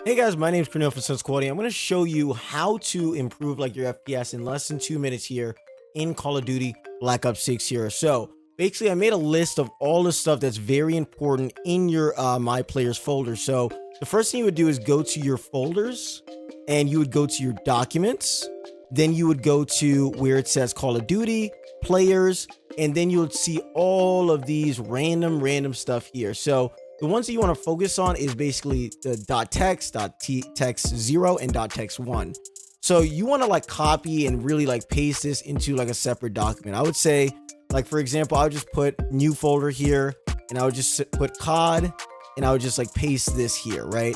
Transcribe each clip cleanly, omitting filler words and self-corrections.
Hey guys, my name is Kirneill from SENSEQUALITY. I'm going to show you how to improve like your FPS in less than 2 minutes here in Call of Duty Black Ops 6 here. So basically I made a list of all the stuff that's very important in your My Players folder. So the first thing you would do is go to your folders and you would go to your documents. Then you would go to where it says Call of Duty, players, and then you would see all of these random stuff here. So the ones that you want to focus on is basically the .text, .text0, and .text1. So you want to like copy and really like paste this into like a separate document. I would say, like, for example, I would just put new folder here and I would just put COD and I would just like paste this here, right?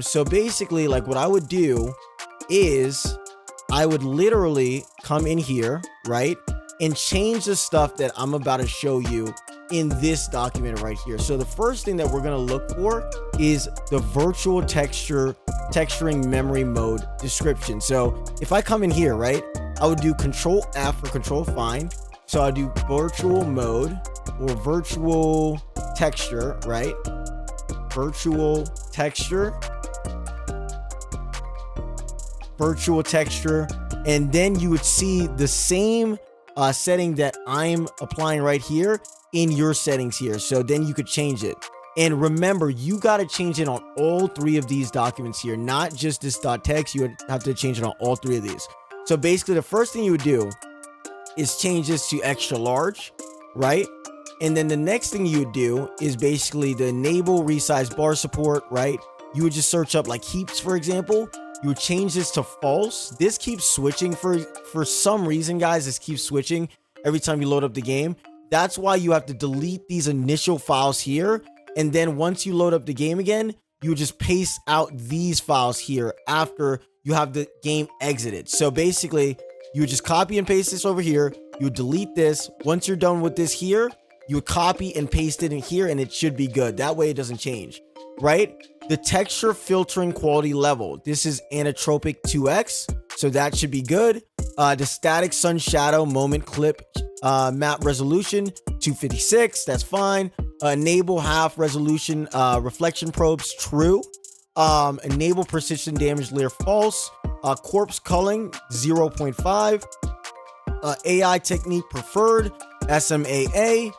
So basically like what I would do is I would literally come in here, right? And change the stuff that I'm about to show you in this document right here. So the first thing that we're going to look for is the virtual texturing memory mode description. So if I come in here, right, I would do Control F for control find. So I do virtual mode or virtual texture, right? Virtual texture. And then you would see the same setting that I'm applying right here in your settings here. So then you could change it. And remember, you got to change it on all three of these documents here, not just this .text. You would have to change it on all three of these. So basically the first thing you would do is change this to extra large, right? And then the next thing you would do is basically the enable resize bar support, right? You would just search up like heaps, for example. You would change this to false. This keeps switching for some reason, guys. This keeps switching every time you load up the game. That's why you have to delete these initial files here. And then once you load up the game again, you just paste out these files here after you have the game exited. So basically, you would just copy and paste this over here. You would delete this. Once you're done with this here, you would copy and paste it in here and it should be good. That way it doesn't change, right? The texture filtering quality level. This is anisotropic 2x. So that should be good. The static sun shadow moment clip map resolution 256, that's fine. Enable half resolution reflection probes, true. Enable precision damage layer, false. Corpse culling 0.5. AI technique preferred, SMAA.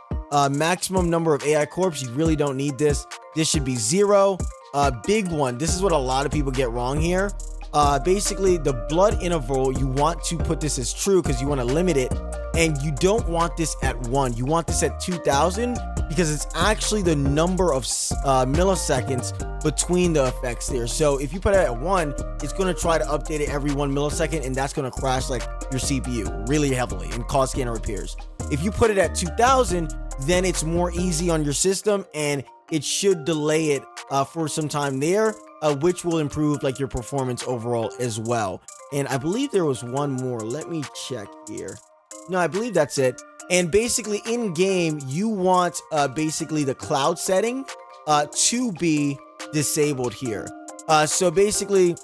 Maximum number of AI corpse, you really don't need this. This should be 0. Big one, this is what a lot of people get wrong here. Basically the blood interval, you want to put this as true because you want to limit it, and you don't want this at 1. You want this at 2000 because it's actually the number of milliseconds between the effects there. So if you put it at 1, it's going to try to update it every 1 millisecond, and that's going to crash like your CPU really heavily and cause scanner repairs. If you put it at 2000, then it's more easy on your system and it should delay it for some time there, which will improve like your performance overall as well. And I believe there was one more. Let me check here. No, I believe that's it. And basically in game, you want basically the cloud setting to be disabled here. So basically,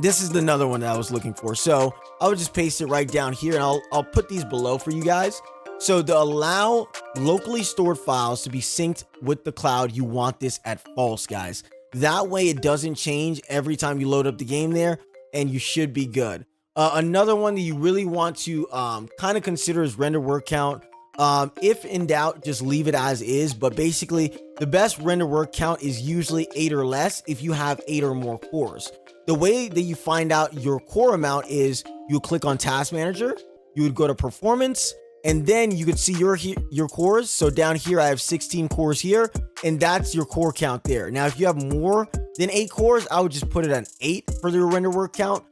this is another one that I was looking for. So I would just paste it right down here, and I'll put these below for you guys. So to allow locally stored files to be synced with the cloud, you want this at false, guys. That way it doesn't change every time you load up the game there, and you should be good. Another one that you really want to kind of consider is render word count. If in doubt, just leave it as is. But basically, the best render word count is usually 8 or less if you have 8 or more cores. The way that you find out your core amount is you click on Task Manager, you would go to Performance, and then you could see your cores. So down here, I have 16 cores here, and that's your core count there. Now, if you have more than 8 cores, I would just put it on 8 for your render word count.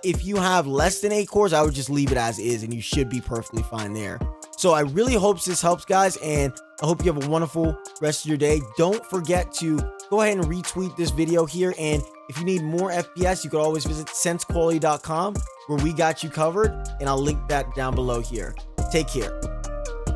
If you have less than 8 cores, I would just leave it as is, and you should be perfectly fine there. So I really hope this helps, guys, and I hope you have a wonderful rest of your day. Don't forget to go ahead and retweet this video here, and if you need more FPS, you could always visit sensequality.com, where we got you covered, and I'll link that down below here. Take care.